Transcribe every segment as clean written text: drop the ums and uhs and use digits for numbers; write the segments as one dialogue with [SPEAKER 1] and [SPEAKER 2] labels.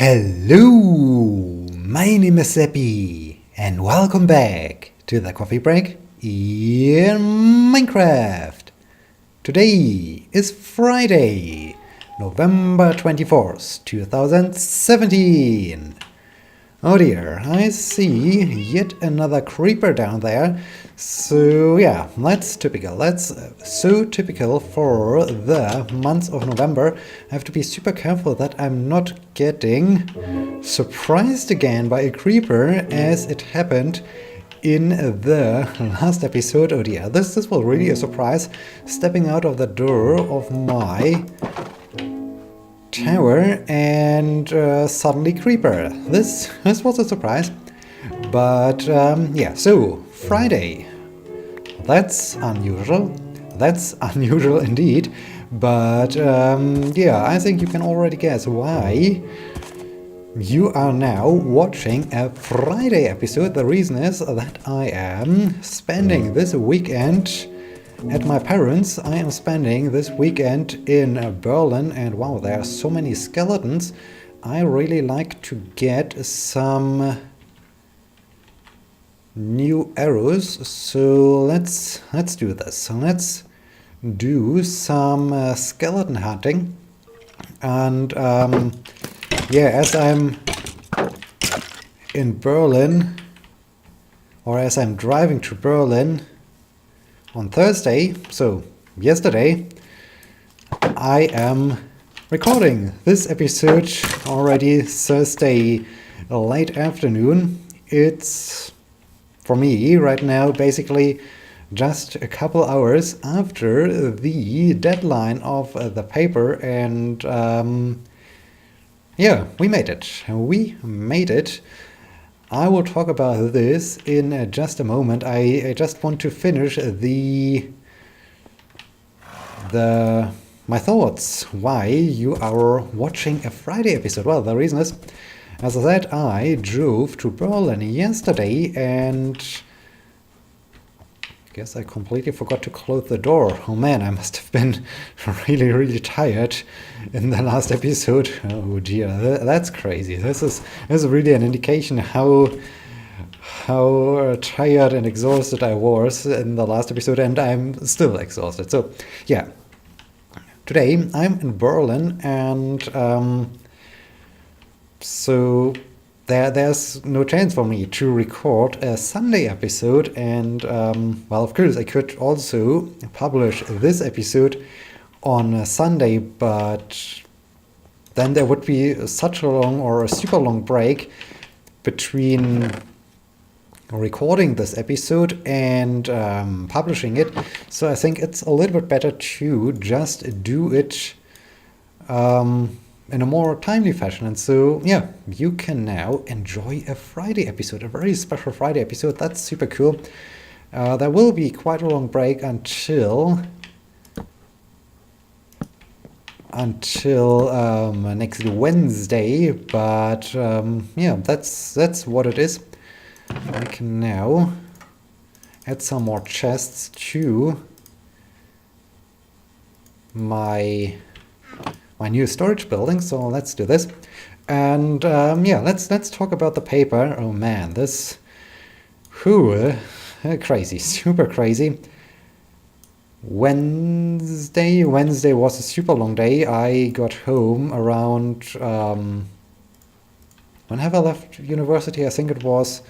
[SPEAKER 1] Hello, my name is Sebbi, and welcome back to the coffee break in Minecraft. Today is Friday, November 24th, 2017. Oh dear, I see yet another creeper down there. So yeah, that's typical. That's so typical for the month of November. I have to be super careful that I'm not getting surprised again by a creeper as it happened in the last episode. Oh dear, this was really a surprise. Stepping out of the door of my tower and suddenly creeper. This was a surprise. But yeah, so Friday. That's unusual. That's unusual indeed. But yeah, I think you can already guess why you are now watching a Friday episode. The reason is that I am spending this weekend at my parents'. I am spending this weekend in Berlin, and wow, there are so many skeletons. I really like to get some new arrows, so let's do this. Let's do some skeleton hunting, and yeah, as I'm in Berlin, or as I'm driving to Berlin on Thursday, so yesterday, I am recording this episode already Thursday late afternoon. It's, for me right now, basically just a couple hours after the deadline of the paper, and yeah, we made it. We made it. I will talk about this in just a moment. I just want to finish my thoughts why you are watching a Friday episode. Well, the reason is, as I said, I drove to Berlin yesterday, and I guess I completely forgot to close the door. Oh man, I must have been really tired in the last episode. Oh dear, that's crazy. This is really an indication how tired and exhausted I was in the last episode, and I'm still exhausted. So yeah, today I'm in Berlin, and so there's no chance for me to record a Sunday episode, and well, of course I could also publish this episode on a Sunday, but then there would be such a long or a super long break between recording this episode and publishing it. So I think it's a little bit better to just do it in a more timely fashion. And so yeah, you can now enjoy a Friday episode, a very special Friday episode. That's super cool. There will be quite a long break until next Wednesday, but yeah, that's what it is. I can now add some more chests to my new storage building, so let's do this. And yeah, let's talk about the paper. Oh man, this crazy, super crazy. Wednesday was a super long day. I got home around when have I left university? I think it was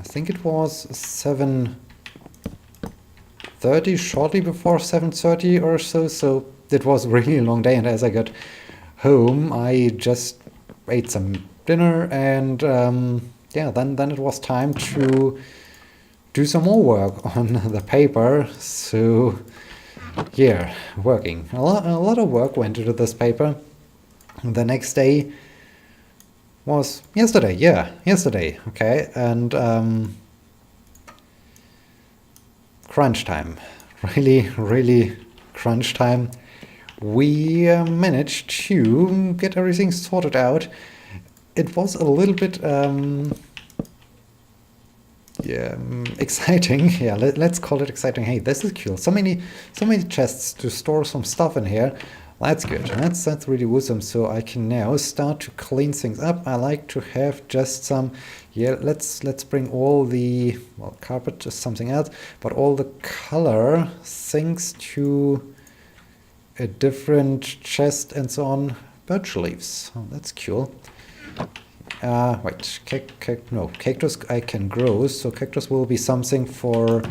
[SPEAKER 1] 7:30, shortly before 7:30 or so. So it was really a long day, and as I got home, I just ate some dinner, and yeah, then it was time to do some more work on the paper. So yeah, working. A lot of work went into this paper. The next day was yesterday. Yeah, yesterday. Okay, and crunch time. Really crunch time. We managed to get everything sorted out. It was a little bit yeah, exciting. Yeah, let's call it exciting. Hey, this is cool. So many chests to store some stuff in here. That's good. That's really awesome. So I can now start to clean things up. I like to have just some. Yeah, let's bring all the, well, carpet, just something else, but all the color things to a different chest and so on. Birch leaves. Oh, that's cool. Wait, no, cactus I can grow, so cactus will be something for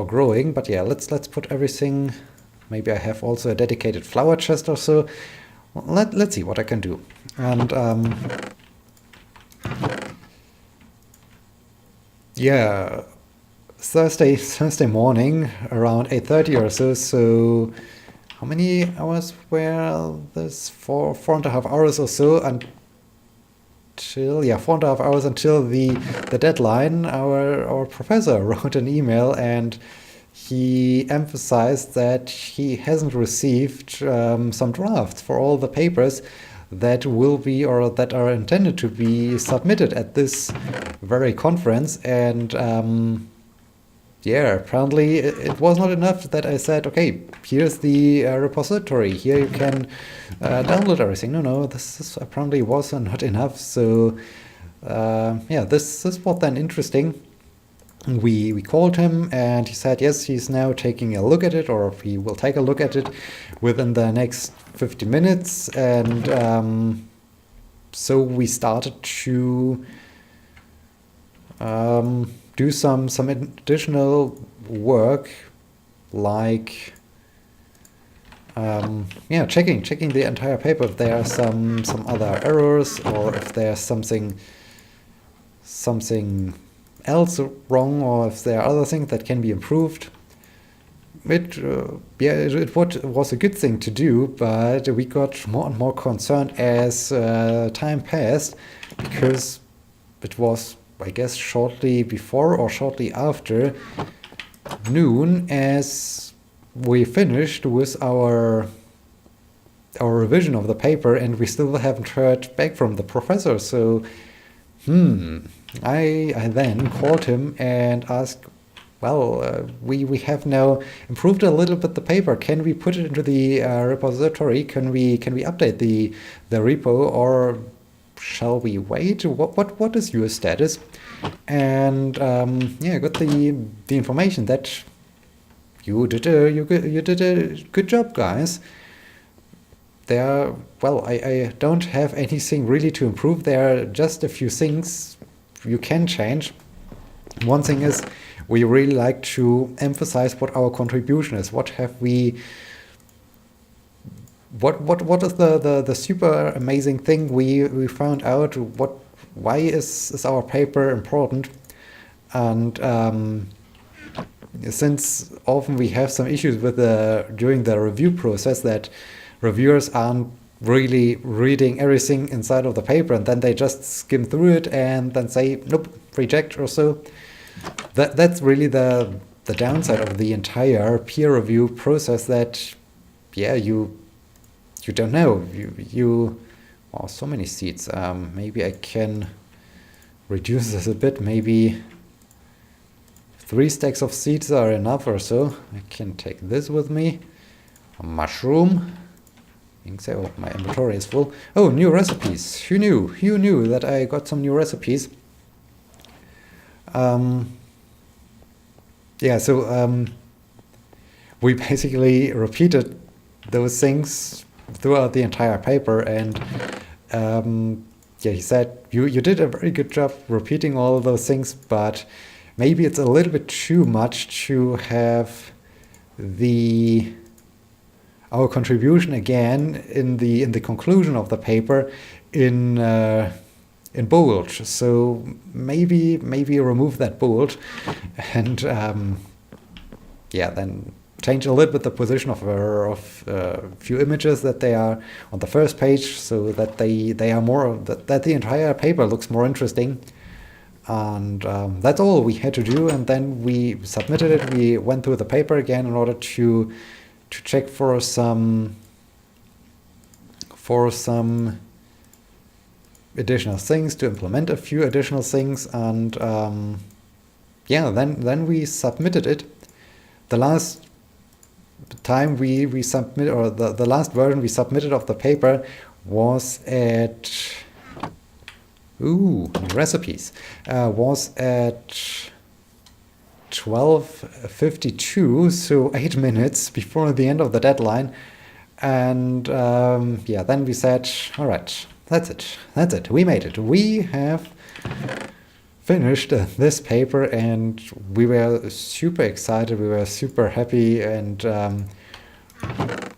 [SPEAKER 1] growing. But yeah, let's put everything. Maybe I have also a dedicated flower chest or so. Well, let's see what I can do. And yeah, Thursday morning around 8:30 or so. So how many hours were this? 4.5 hours or so until 4.5 hours until the deadline. Our professor wrote an email and he emphasized that he hasn't received some drafts for all the papers that will be or that are intended to be submitted at this very conference. And yeah, apparently it was not enough that I said, okay, here's the repository, here you can download everything. No, this apparently was not enough. So yeah, this was then interesting. We called him and he said yes, he's now taking a look at it, or he will take a look at it within the next 50 minutes. And so we started to do some additional work, like yeah, checking the entire paper if there are some other errors, or if there's something else wrong, or if there are other things that can be improved. It was a good thing to do, but we got more and more concerned as time passed, because it was, I guess, shortly before or shortly after noon as we finished with our revision of the paper, and we still haven't heard back from the professor. So I then called him and asked, well, we have now improved a little bit the paper. Can we put it into the repository? Can we update the repo, or shall we wait? What is your status? And yeah, I got the information that you did a good job, guys. There, well, I don't have anything really to improve. There are just a few things you can change. One thing is, we really like to emphasize what our contribution is. What have we? What is the super amazing thing we found out? Why is our paper important? And since often we have some issues with during the review process, that reviewers aren't really reading everything inside of the paper, and then they just skim through it and then say nope, reject or so. That's really the downside of the entire peer review process. That yeah, you don't know, you oh, so many seats. Maybe I can reduce this a bit. Maybe 3 stacks of seeds are enough or so. I can take this with me. A mushroom. So my inventory is full. Oh, new recipes. Who knew that I got some new recipes? Yeah, so we basically repeated those things throughout the entire paper, and yeah, he said you did a very good job repeating all of those things, but maybe it's a little bit too much to have our contribution again in the conclusion of the paper in bold. So maybe remove that bold, and yeah, then change a little bit the position of a few images, that they are on the first page, so that they are more, that the entire paper looks more interesting. And that's all we had to do. And then we submitted it. We went through the paper again in order to check for some additional things, to implement a few additional things. And yeah, then we submitted it. The last time we submit, or the last version we submitted of the paper was at recipes was at 12:52, so 8 minutes before the end of the deadline. And yeah, then we said, all right, that's it, we made it, we have finished this paper, and we were super excited, we were super happy, and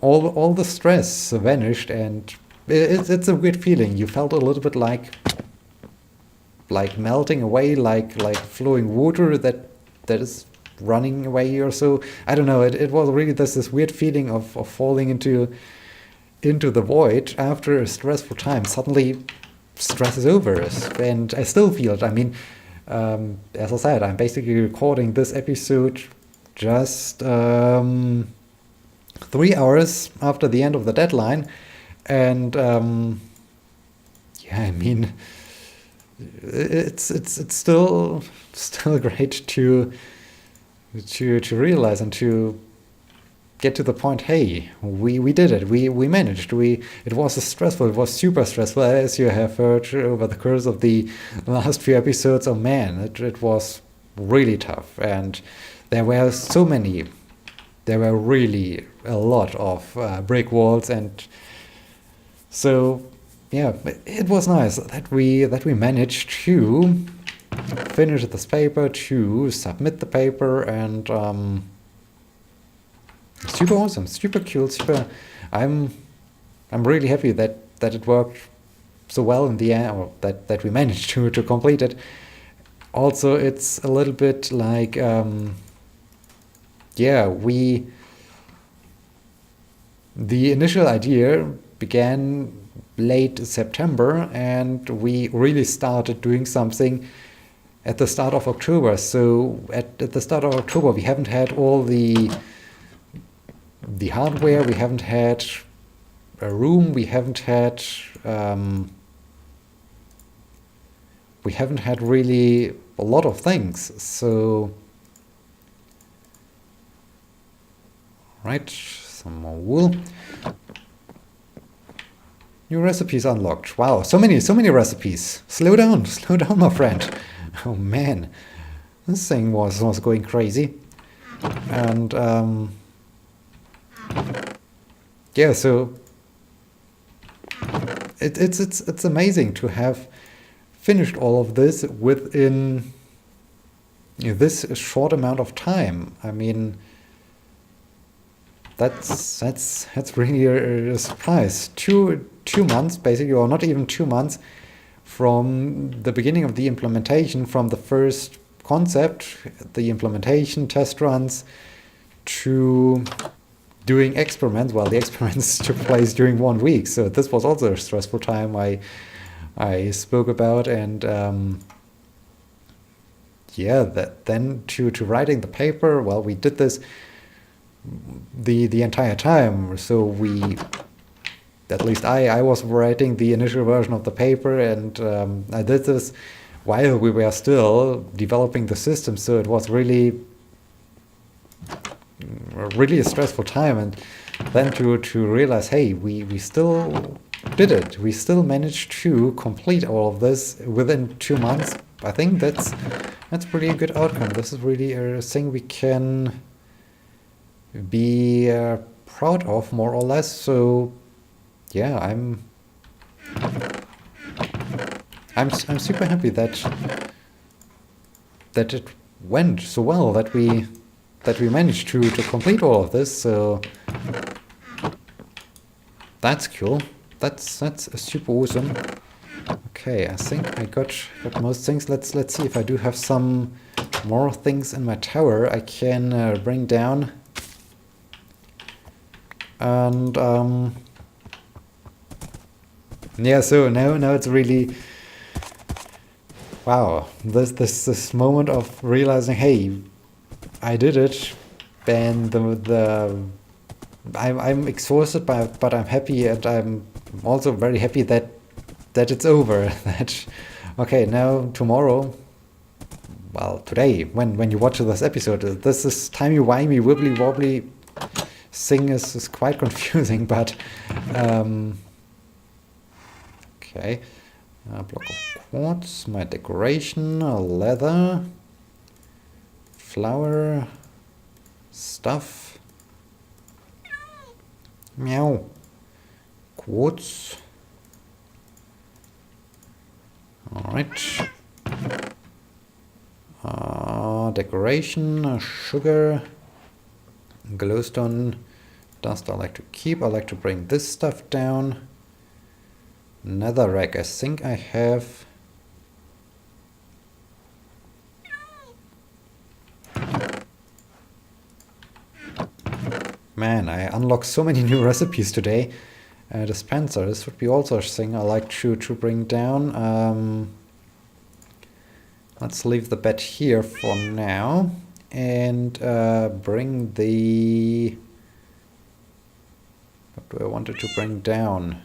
[SPEAKER 1] all the stress vanished, and it's a weird feeling. You felt a little bit like melting away, like flowing water that is running away or so. I don't know, it was really this weird feeling of falling into the void after a stressful time. Suddenly stress is over, and I still feel it. I mean, as I said, I'm basically recording this episode just 3 hours after the end of the deadline, and yeah, I mean, it's still great to realize and to get to the point, hey, we did it, we managed, it was stressful, it was super stressful, as you have heard over the course of the last few episodes. Oh man, it was really tough, and there were really a lot of brick walls, and so yeah, it was nice that we managed to finish this paper, to submit the paper, and super awesome, super cool, super. I'm really happy that it worked so well in the end, or that we managed to complete it. Also, it's a little bit like yeah, the initial idea began late September, and we really started doing something at the start of October. So at the start of October, we haven't had all the hardware, we haven't had a room, we haven't had really a lot of things. So right, some more wool. New recipes unlocked. Wow, so many recipes. Slow down, my friend. Oh man, this thing was going crazy. And yeah, so it's amazing to have finished all of this within this short amount of time. I mean, that's really a surprise. Two months basically, or not even 2 months, from the beginning of the implementation, from the first concept, the implementation, test runs, to doing experiments. Well, the experiments took place during 1 week, so this was also a stressful time I spoke about, and yeah, that then to writing the paper. Well, we did this the entire time, so at least I was writing the initial version of the paper, and I did this while we were still developing the system, so it was really a stressful time. And then to realize, hey, we still did it, we still managed to complete all of this within 2 months. I think that's really a good outcome. This is really a thing we can be proud of, more or less. So yeah, I'm super happy that it went so well, that we managed to complete all of this. So that's cool. That's super awesome. Okay, I think I got most things. Let's see if I do have some more things in my tower I can bring down. And yeah, so now it's really, wow, this moment of realizing, hey, I did it, and I'm exhausted, but I'm happy, and I'm also very happy that it's over. That okay, now tomorrow, well, today, when you watch this episode, this is timey-wimey, wibbly-wobbly thing is quite confusing, but okay. Block of quartz, my decoration, leather, flower, stuff, meow, quartz. Alright. Decoration, sugar, glowstone, dust I like to keep. I like to bring this stuff down. Netherrack, I think I have. Man, I unlocked so many new recipes today. Dispenser, this would be also a thing I like to bring down. Let's leave the bed here for now and bring the... What do I want it to bring down?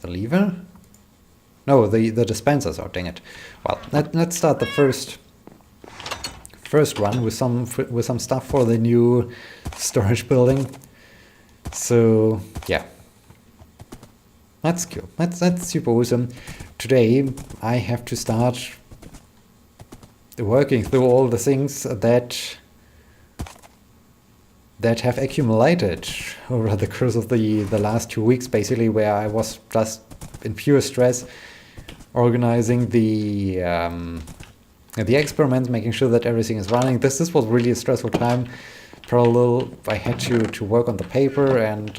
[SPEAKER 1] The lever? No, the dispensers. Oh, dang it. Well, let's start the first run with some stuff for the new storage building. So yeah, that's cool. That's super awesome. Today I have to start working through all the things that have accumulated over the course of the last 2 weeks, basically, where I was just in pure stress organizing the experiments, making sure that everything is running. This was really a stressful time. Parallel, I had to work on the paper, and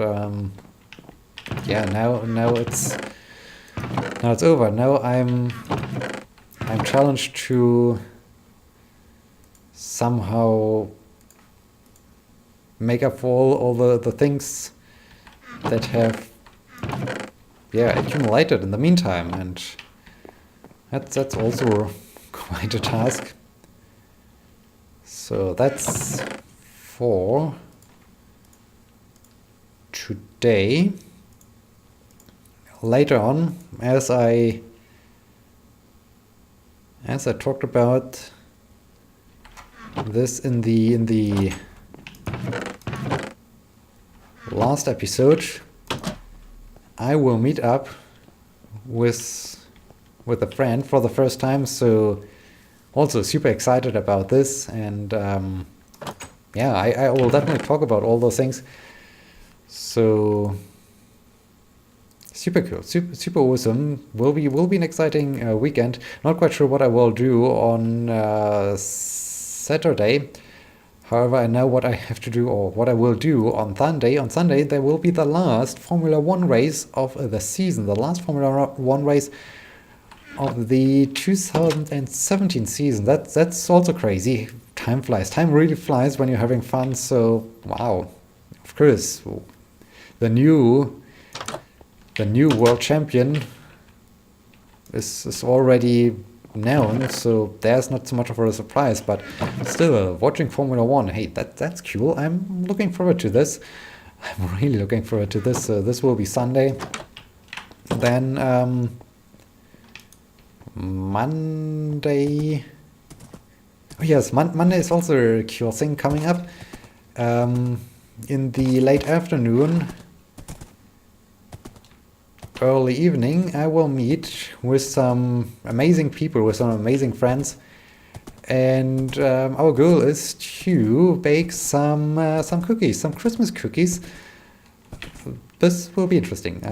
[SPEAKER 1] yeah, now it's over. Now I'm challenged to somehow make up for all the things that have accumulated in the meantime, and that's also quite a task. So that's for today. Later on, as I talked about this in the last episode, I will meet up with a friend for the first time, so also super excited about this, and yeah, I will definitely talk about all those things. So super cool, super awesome. Will be an exciting weekend. Not quite sure what I will do on Saturday. However, I know what I have to do, or what I will do on Sunday. On Sunday, there will be the last Formula 1 race of the season, the last Formula 1 race of the 2017 season. That's also crazy. Time flies. Time really flies when you're having fun. So, wow. Of course, the new world champion is already known, so there's not so much of a surprise, but still, watching Formula 1, hey, that's cool. I'm looking forward to this. I'm really looking forward to this. This will be Sunday. Then Monday... Oh yes, Monday is also a cool thing coming up. In the late afternoon, early evening, I will meet with some amazing people, with some amazing friends, and our goal is to bake some cookies, some Christmas cookies. This will be interesting.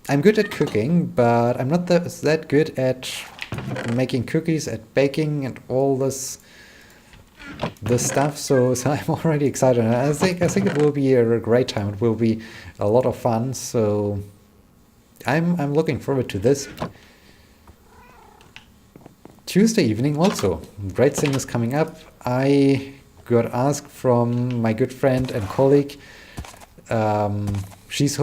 [SPEAKER 1] I'm good at cooking, but I'm not that good at making cookies, at baking, and all this stuff. So I'm already excited. I think it will be a great time. It will be a lot of fun. So I'm looking forward to this. Tuesday evening also, great thing is coming up. I got asked from my good friend and colleague. She's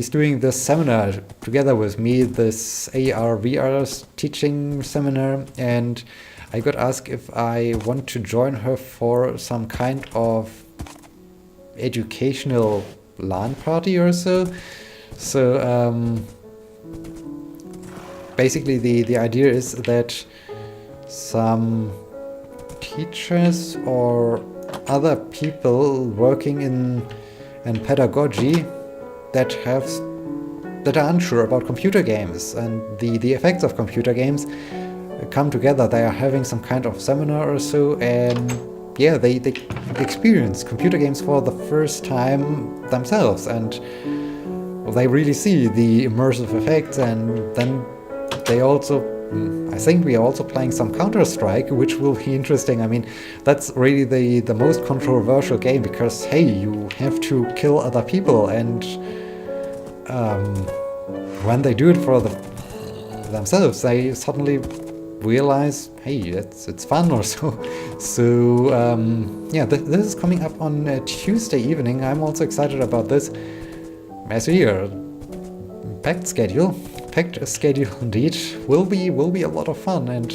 [SPEAKER 1] doing this seminar together with me, this AR/VR teaching seminar, and I got asked if I want to join her for some kind of educational LAN party or so. So basically the idea is that some teachers or other people working in pedagogy that are unsure about computer games and the effects of computer games come together. They are having some kind of seminar or so, and yeah, they experience computer games for the first time themselves, and they really see the immersive effects. And then they also, I think we are also playing some Counter-Strike, which will be interesting. I mean, that's really the most controversial game, because hey, you have to kill other people, and when they do it for themselves, they suddenly realize, hey, it's fun or so. So yeah, this is coming up on Tuesday evening. I'm also excited about this. As we hear, packed schedule indeed. Will be a lot of fun, and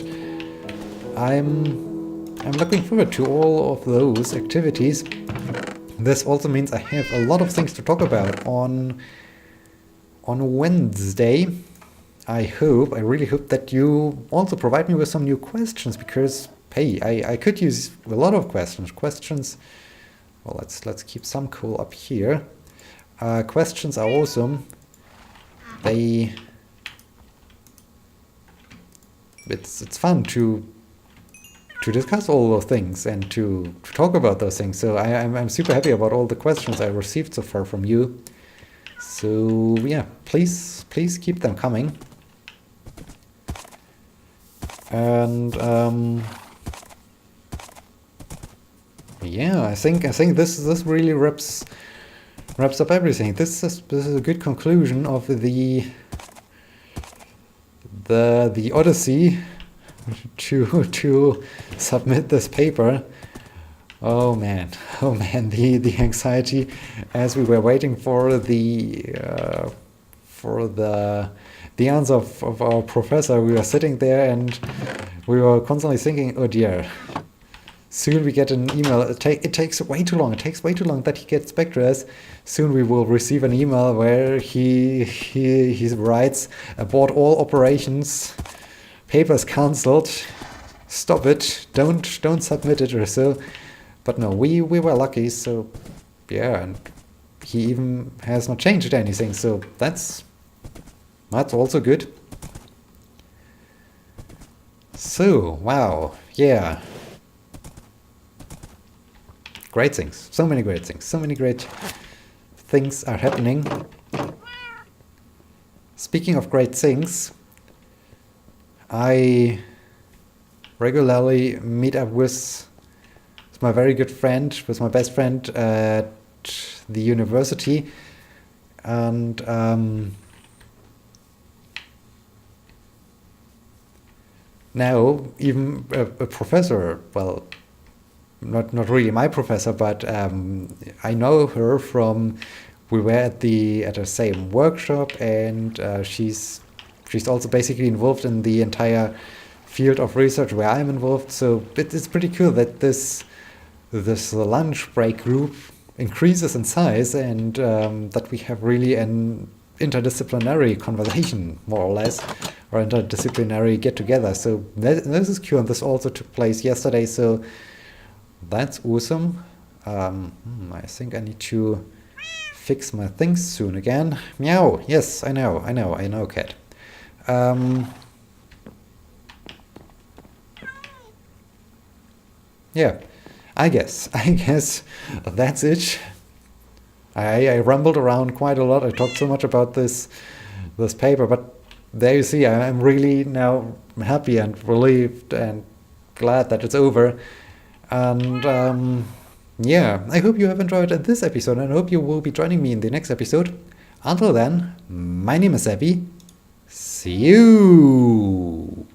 [SPEAKER 1] I'm looking forward to all of those activities. This also means I have a lot of things to talk about on Wednesday. I really hope that you also provide me with some new questions, because hey, I could use a lot of questions. Well, let's keep some cool up here. Questions are awesome. It's fun to discuss all those things and to talk about those things. So I'm super happy about all the questions I received so far from you. So yeah, please keep them coming. And yeah, I think this really wraps up everything. This is a good conclusion of the odyssey to submit this paper. Oh man, the anxiety as we were waiting for the answer of our professor. We were sitting there and we were constantly thinking, oh dear, soon we get an email. It takes way too long. It takes way too long that he gets back to us. Soon we will receive an email where he writes, abort all operations, papers cancelled, stop it, don't submit it or so. But no, we were lucky. So yeah, and he even has not changed anything. So that's also good. So wow, yeah. Great things. So many great things. So many great things are happening. Speaking of great things, I regularly meet up with my very good friend, with my best friend at the university. And now even a professor, well, not really my professor, but I know her from, we were at the same workshop, and she's also basically involved in the entire field of research where I'm involved. So it's pretty cool that this lunch break group increases in size, and that we have really an interdisciplinary conversation, more or less, or interdisciplinary get together. So this is cool, and this also took place yesterday. So that's awesome. I think I need to fix my things soon again. Meow. Yes, I know, cat. Yeah, I guess that's it. I rambled around quite a lot. I talked so much about this paper, but there you see, I'm really now happy and relieved and glad that it's over. And yeah, I hope you have enjoyed this episode, and I hope you will be joining me in the next episode. Until then, my name is Sebbi. See you!